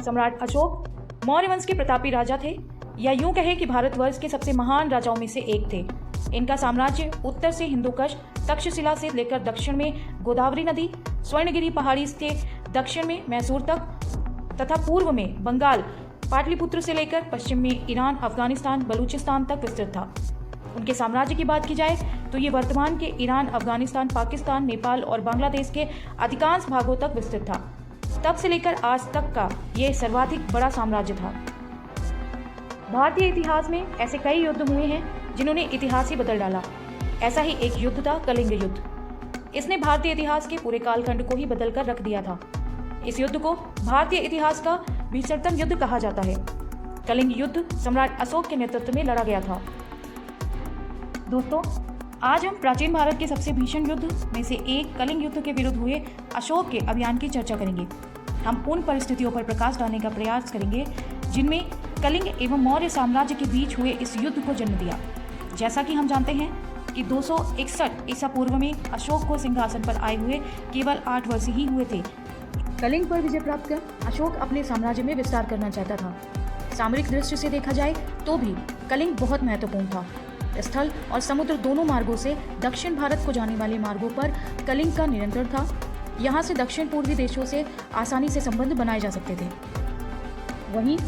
सम्राट अशोक मौर्य वंश के प्रतापी राजा थे, या यूं कहे कि भारतवर्ष के सबसे महान राजाओं में से एक थे। इनका साम्राज्य उत्तर से हिंदुकुश तक्षशिला से लेकर दक्षिण में गोदावरी नदी, स्वर्णगिरी पहाड़ी से दक्षिण में मैसूर तक तथा पूर्व में बंगाल, पाटलिपुत्र से लेकर पश्चिम में ईरान, अफगानिस्तान, बलूचिस्तान तक विस्तृत था। उनके साम्राज्य की बात की जाए तो ये वर्तमान के ईरान, अफगानिस्तान, पाकिस्तान, नेपाल और बांग्लादेश के अधिकांश भागों तक विस्तृत था। तब से लेकर आज तक का ये सर्वाधिक बड़ा साम्राज्य था। भारतीय इतिहास में ऐसे कई युद्ध हुए हैं जिन्होंने इतिहास ही बदल डाला। ऐसा ही एक युद्ध था कलिंग युद्ध। इसने भारतीय इतिहास के पूरे कालखंड को ही बदल कर रख दिया था। इस युद्ध को भारतीय इतिहास का भीषणतम युद्ध कहा जाता है। कलिंग युद्ध सम्राट अशोक के नेतृत्व में लड़ा गया था। दोस्तों, आज हम प्राचीन भारत के सबसे भीषण युद्ध में से एक कलिंग युद्ध के विरुद्ध हुए अशोक के अभियान की चर्चा करेंगे। हम उन परिस्थितियों पर प्रकाश डालने का प्रयास करेंगे जिनमें कलिंग एवं मौर्य साम्राज्य के बीच हुए इस युद्ध को जन्म दिया। जैसा कि हम जानते हैं कि 261 ईसा पूर्व में अशोक को सिंहासन पर आए हुए केवल 8 वर्ष ही हुए थे। कलिंग पर विजय प्राप्त कर अशोक अपने साम्राज्य में विस्तार करना चाहता था। सामरिक दृष्टि से देखा जाए तो भी कलिंग बहुत महत्वपूर्ण था। स्थल और समुद्र दोनों मार्गों से दक्षिण भारत को जाने वाले मार्गों पर कलिंग का नियंत्रण था। यहाँ से दक्षिण पूर्वी देशों से आसानी से संबंध बनाए जा सकते थे। वहीं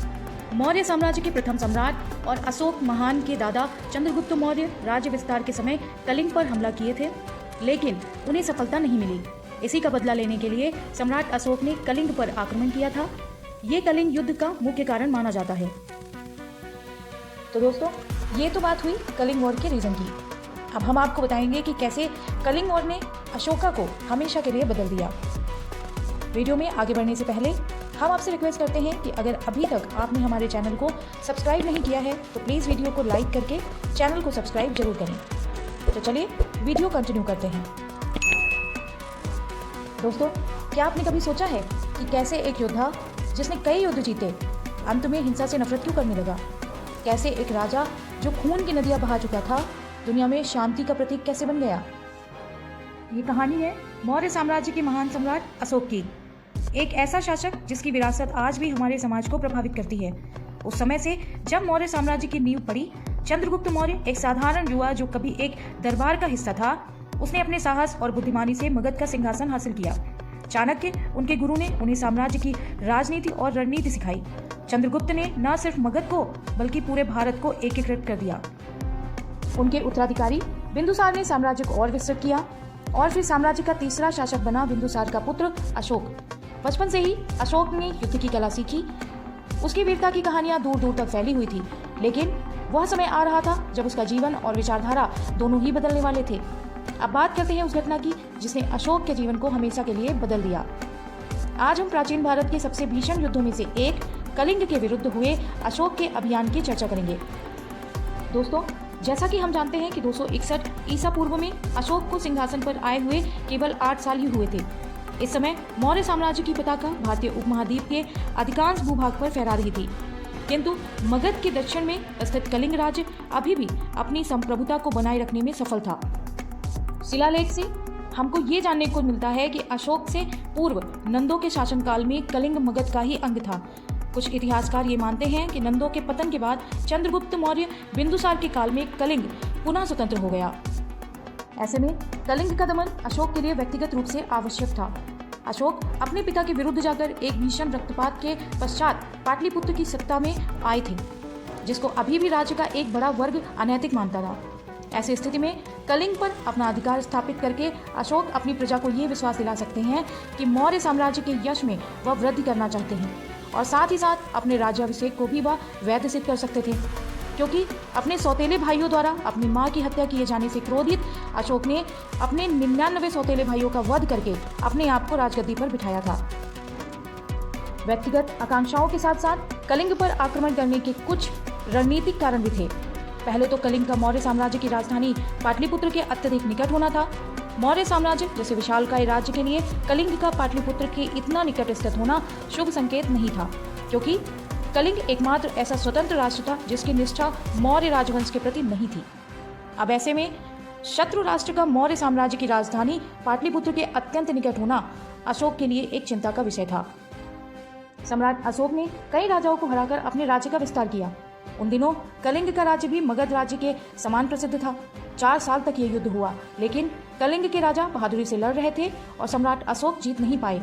मौर्य साम्राज्य के प्रथम सम्राट और अशोक महान के दादा चंद्रगुप्त मौर्य राज्य विस्तार के समय कलिंग पर हमला किए थे, लेकिन उन्हें सफलता नहीं मिली। इसी का बदला लेने के लिए सम्राट अशोक ने कलिंग पर आक्रमण किया था। ये कलिंग युद्ध का मुख्य कारण माना जाता है। तो दोस्तों, ये तो बात हुई कलिंग वॉर के रीजन की। अब हम आपको बताएंगे कि कैसे कलिंग वॉर ने अशोका को हमेशा के लिए बदल दिया। वीडियो में आगे बढ़ने से पहले हम आपसे रिक्वेस्ट करते हैं कि अगर अभी तक आपने हमारे चैनल को सब्सक्राइब नहीं किया है तो प्लीज़ वीडियो को लाइक करके चैनल को सब्सक्राइब जरूर करें। तो चलिए वीडियो कंटिन्यू करते हैं। दोस्तों, क्या आपने कभी सोचा है कि कैसे एक योद्धा जिसने कई युद्ध जीते अंत में हिंसा से नफरत क्यों करने लगा? कैसे एक राजा जो खून की नदियां बहा चुका था दुनिया में शांति का प्रतीक कैसे बन गया? ये कहानी है मौर्य साम्राज्य के महान सम्राट अशोक की। एक ऐसा शासक जिसकी विरासत आज भी हमारे समाज को प्रभावित करती है। उस समय से जब मौर्य साम्राज्य की नींव पड़ी, चंद्रगुप्त मौर्य एक साधारण युवा जो कभी एक दरबार का हिस्सा था, उसने अपने साहस और बुद्धिमानी से मगध का सिंहासन हासिल किया। चाणक्य, उनके गुरु, ने उन्हें साम्राज्य की राजनीति और रणनीति सिखाई। चंद्रगुप्त ने न सिर्फ मगध को बल्कि पूरे भारत को एकीकृत कर दिया। उनके उत्तराधिकारी बिंदुसार ने साम्राज्य को और विस्तृत किया और फिर साम्राज्य का तीसरा शासक बना बिंदुसार का पुत्र अशोक। बचपन से ही अशोक ने युद्ध की कला सीखी। उसकी वीरता की कहानियां दूर दूर तक फैली हुई थी, लेकिन वह समय आ रहा था जब उसका जीवन और विचारधारा दोनों ही बदलने वाले थे। अब बात करते हैं उस घटना की जिसने अशोक के जीवन को हमेशा के लिए बदल दिया। आज हम प्राचीन भारत के सबसे भीषण युद्धों में से एक कलिंग के विरुद्ध हुए अशोक के अभियान की चर्चा करेंगे। दोस्तों, जैसा कि हम जानते हैं कि 261 ईसा पूर्व में अशोक को सिंहासन पर आए हुए केवल 8 साल ही हुए थे। इस समय मौर्य साम्राज्य की पताका भारतीय उपमहाद्वीप के अधिकांश भूभाग पर फहरा रही थी, किंतु मगध के दक्षिण में स्थित कलिंग राज्य अभी भी अपनी संप्रभुता को बनाए रखने में सफल था। शिलालेख से हमको ये जानने को मिलता है कि अशोक से पूर्व नंदों के शासनकाल में कलिंग मगध का ही अंग था। कुछ इतिहासकार ये मानते हैं कि नंदों के पतन के बाद चंद्रगुप्त मौर्य बिंदुसार के काल में कलिंग पुनः स्वतंत्र हो गया। ऐसे में कलिंग का दमन अशोक के लिए व्यक्तिगत रूप से आवश्यक था। अशोक अपने पिता के विरुद्ध जाकर एक भीषण रक्तपात के पश्चात पाटलिपुत्र की सत्ता में आए थे, जिसको अभी भी राज्य का एक बड़ा वर्ग अनैतिक मानता था। ऐसी स्थिति में कलिंग पर अपना अधिकार स्थापित करके अशोक अपनी प्रजा को ये विश्वास दिला सकते हैं कि मौर्य साम्राज्य के यश में वह वृद्धि करना चाहते हैं और साथ ही साथ अपने राज्याभिषेक को भी वह वैध सिद्ध कर सकते थे, क्योंकि अपने सौतेले भाइयों द्वारा अपनी मां की हत्या किए जाने से क्रोधित अशोक ने अपने 99 सौतेले भाइयों का वध करके अपने आप को राजगद्दी पर बिठाया था। व्यक्तिगत आकांक्षाओं के साथ साथ कलिंग पर आक्रमण करने के कुछ रणनीतिक कारण भी थे। पहले तो कलिंग का मौर्य साम्राज्य की राजधानी पाटलिपुत्र के अत्यधिक निकट होना था। मौर्य साम्राज्य जैसे विशालकाय राज्य के लिए कलिंग का पाटलिपुत्र के इतना निकट स्थित होना शुभ संकेत नहीं था, क्योंकि कलिंग एकमात्र ऐसा स्वतंत्र राष्ट्र था जिसकी निष्ठा मौर्य राजवंश के प्रति नहीं थी। अब ऐसे में शत्रु राष्ट्र का मौर्य साम्राज्य की राजधानी पाटलिपुत्र के अत्यंत निकट होना अशोक के लिए एक चिंता का विषय था। सम्राट अशोक ने कई राजाओं को हराकर अपने राज्य का विस्तार किया। उन दिनों कलिंग का राज्य भी मगध राज्य के समान प्रसिद्ध था। 4 साल तक ये युद्ध हुआ, लेकिन कलिंग के राजा बहादुरी से लड़ रहे थे और सम्राट अशोक जीत नहीं पाए।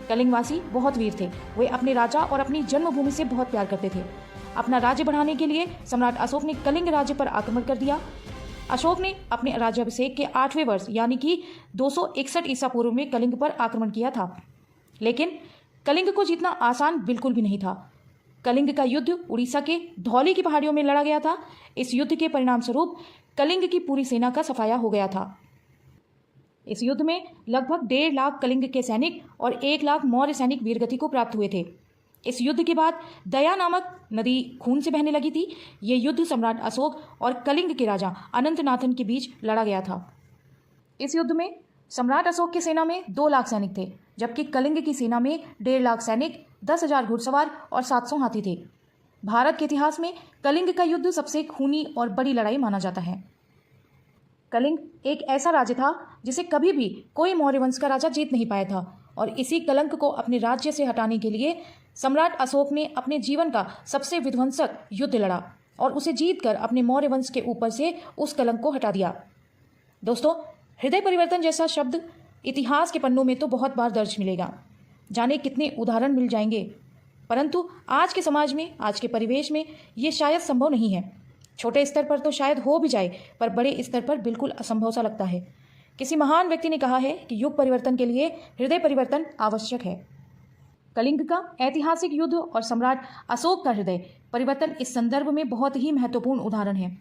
कलिंगवासी बहुत वीर थे। वे अपने राजा और अपनी जन्मभूमि से बहुत प्यार करते थे। अपना राज्य बढ़ाने के लिए सम्राट अशोक ने कलिंग राज्य पर आक्रमण कर दिया। अशोक ने अपने राज्याभिषेक के 8वें वर्ष यानी कि 261 ईसा पूर्व में कलिंग पर आक्रमण किया था, लेकिन कलिंग को जीतना आसान बिल्कुल भी नहीं था। कलिंग का युद्ध उड़ीसा के धौली की पहाड़ियों में लड़ा गया था। इस युद्ध के परिणाम स्वरूप कलिंग की पूरी सेना का सफाया हो गया था। इस युद्ध में लगभग 1.5 लाख कलिंग के सैनिक और 1 लाख मौर्य सैनिक वीरगति को प्राप्त हुए थे। इस युद्ध के बाद दया नामक नदी खून से बहने लगी थी। ये युद्ध सम्राट अशोक और कलिंग के राजा अनंतनाथन के बीच लड़ा गया था। इस युद्ध में सम्राट अशोक की सेना में 2 लाख सैनिक थे, जबकि कलिंग की सेना में 1.5 लाख सैनिक, 10,000 घुड़सवार और 700 हाथी थे। भारत के इतिहास में कलिंग का युद्ध सबसे खूनी और बड़ी लड़ाई माना जाता है। कलिंग एक ऐसा राज्य था जिसे कभी भी कोई मौर्य वंश का राजा जीत नहीं पाया था, और इसी कलंक को अपने राज्य से हटाने के लिए सम्राट अशोक ने अपने जीवन का सबसे विध्वंसक युद्ध लड़ा और उसे जीतकर अपने मौर्य वंश के ऊपर से उस कलंक को हटा दिया। दोस्तों, हृदय परिवर्तन जैसा शब्द इतिहास के पन्नों में तो बहुत बार दर्ज मिलेगा। जाने कितने उदाहरण मिल जाएंगे, परंतु आज के समाज में, आज के परिवेश में ये शायद संभव नहीं है। छोटे स्तर पर तो शायद हो भी जाए, पर बड़े स्तर पर बिल्कुल असंभव सा लगता है। किसी महान व्यक्ति ने कहा है कि युग परिवर्तन के लिए हृदय परिवर्तन आवश्यक है। कलिंग का ऐतिहासिक युद्ध और सम्राट अशोक का हृदय परिवर्तन इस संदर्भ में बहुत ही महत्वपूर्ण उदाहरण है।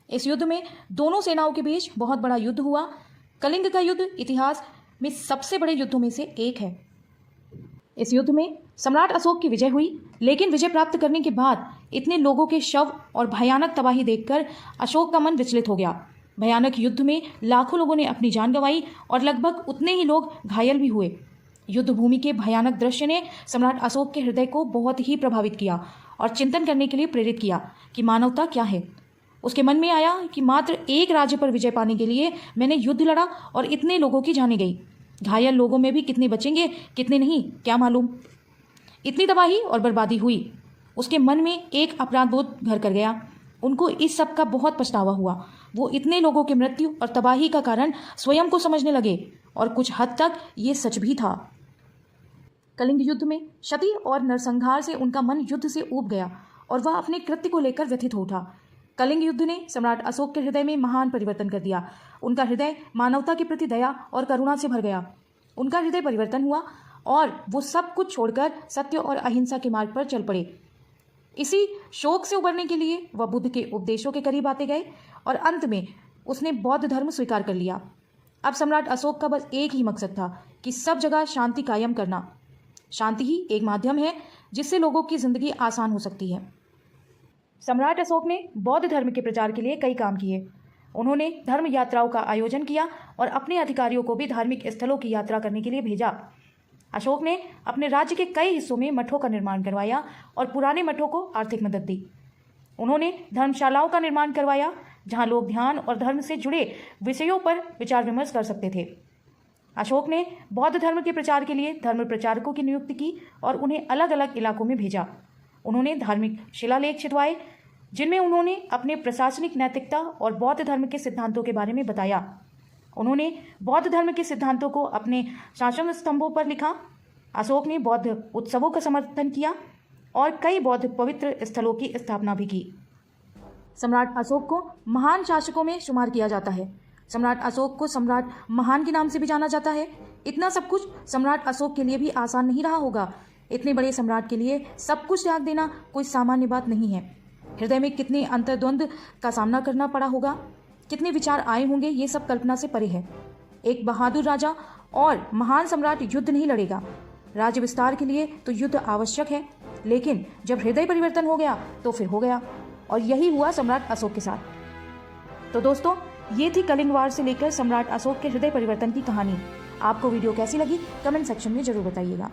इस युद्ध में दोनों सेनाओं के बीच बहुत बड़ा युद्ध हुआ। कलिंग का युद्ध इतिहास में सबसे बड़े युद्धों में से एक है। इस युद्ध में सम्राट अशोक की विजय हुई, लेकिन विजय प्राप्त करने के बाद इतने लोगों के शव और भयानक तबाही देखकर अशोक का मन विचलित हो गया। भयानक युद्ध में लाखों लोगों ने अपनी जान गंवाई और लगभग उतने ही लोग घायल भी हुए। युद्ध भूमि के भयानक दृश्य ने सम्राट अशोक के हृदय को बहुत ही प्रभावित किया और चिंतन करने के लिए प्रेरित किया कि मानवता क्या है। उसके मन में आया कि मात्र एक राज्य पर विजय पाने के लिए मैंने युद्ध लड़ा और इतने लोगों की जानें गई। घायल लोगों में भी कितने बचेंगे, कितने नहीं, क्या मालूम। इतनी तबाही और बर्बादी हुई। उसके मन में एक अपराध बोध घर कर गया। उनको इस सब का बहुत पछतावा हुआ। वो इतने लोगों की मृत्यु और तबाही का कारण स्वयं को समझने लगे, और कुछ हद तक ये सच भी था। कलिंग युद्ध में क्षति और नरसंहार से उनका मन युद्ध से ऊब गया और वह अपने कृत्य को लेकर व्यथित हो उठा। कलिंग युद्ध ने सम्राट अशोक के हृदय में महान परिवर्तन कर दिया। उनका हृदय मानवता के प्रति दया और करुणा से भर गया। उनका हृदय परिवर्तन हुआ और वो सब कुछ छोड़कर सत्य और अहिंसा के मार्ग पर चल पड़े। इसी शोक से उबरने के लिए वह बुद्ध के उपदेशों के करीब आते गए और अंत में उसने बौद्ध धर्म स्वीकार कर लिया। अब सम्राट अशोक का बस एक ही मकसद था कि सब जगह शांति कायम करना। शांति ही एक माध्यम है जिससे लोगों की जिंदगी आसान हो सकती है। सम्राट अशोक ने बौद्ध धर्म के प्रचार के लिए कई काम किए। उन्होंने धर्म यात्राओं का आयोजन किया और अपने अधिकारियों को भी धार्मिक स्थलों की यात्रा करने के लिए भेजा। अशोक ने अपने राज्य के कई हिस्सों में मठों का निर्माण करवाया और पुराने मठों को आर्थिक मदद दी। उन्होंने धर्मशालाओं का निर्माण करवाया जहां लोग ध्यान और धर्म से जुड़े विषयों पर विचार विमर्श कर सकते थे। अशोक ने बौद्ध धर्म के प्रचार के लिए धर्म प्रचारकों की नियुक्ति की और उन्हें अलग अलग इलाकों में भेजा। उन्होंने धार्मिक शिलालेख छिदवाए जिनमें उन्होंने अपने प्रशासनिक नैतिकता और बौद्ध धर्म के सिद्धांतों के बारे में बताया। उन्होंने बौद्ध धर्म के सिद्धांतों को अपने शासन स्तंभों पर लिखा। अशोक ने बौद्ध उत्सवों का समर्थन किया और कई बौद्ध पवित्र स्थलों की स्थापना भी की। सम्राट अशोक को महान शासकों में शुमार किया जाता है। सम्राट अशोक को सम्राट महान के नाम से भी जाना जाता है। इतना सब कुछ सम्राट अशोक के लिए भी आसान नहीं रहा होगा। इतने बड़े सम्राट के लिए सब कुछ त्याग देना कोई सामान्य बात नहीं है। हृदय में कितने अंतर्द्वंद का सामना करना पड़ा होगा, कितने विचार आए होंगे, ये सब कल्पना से परे है। एक बहादुर राजा और महान सम्राट युद्ध नहीं लड़ेगा। राज्य विस्तार के लिए तो युद्ध आवश्यक है, लेकिन जब हृदय परिवर्तन हो गया तो फिर हो गया, और यही हुआ सम्राट अशोक के साथ। तो दोस्तों, ये थी कलिंग वार से लेकर सम्राट अशोक के हृदय परिवर्तन की कहानी। आपको वीडियो कैसी लगी कमेंट सेक्शन में जरूर बताइएगा।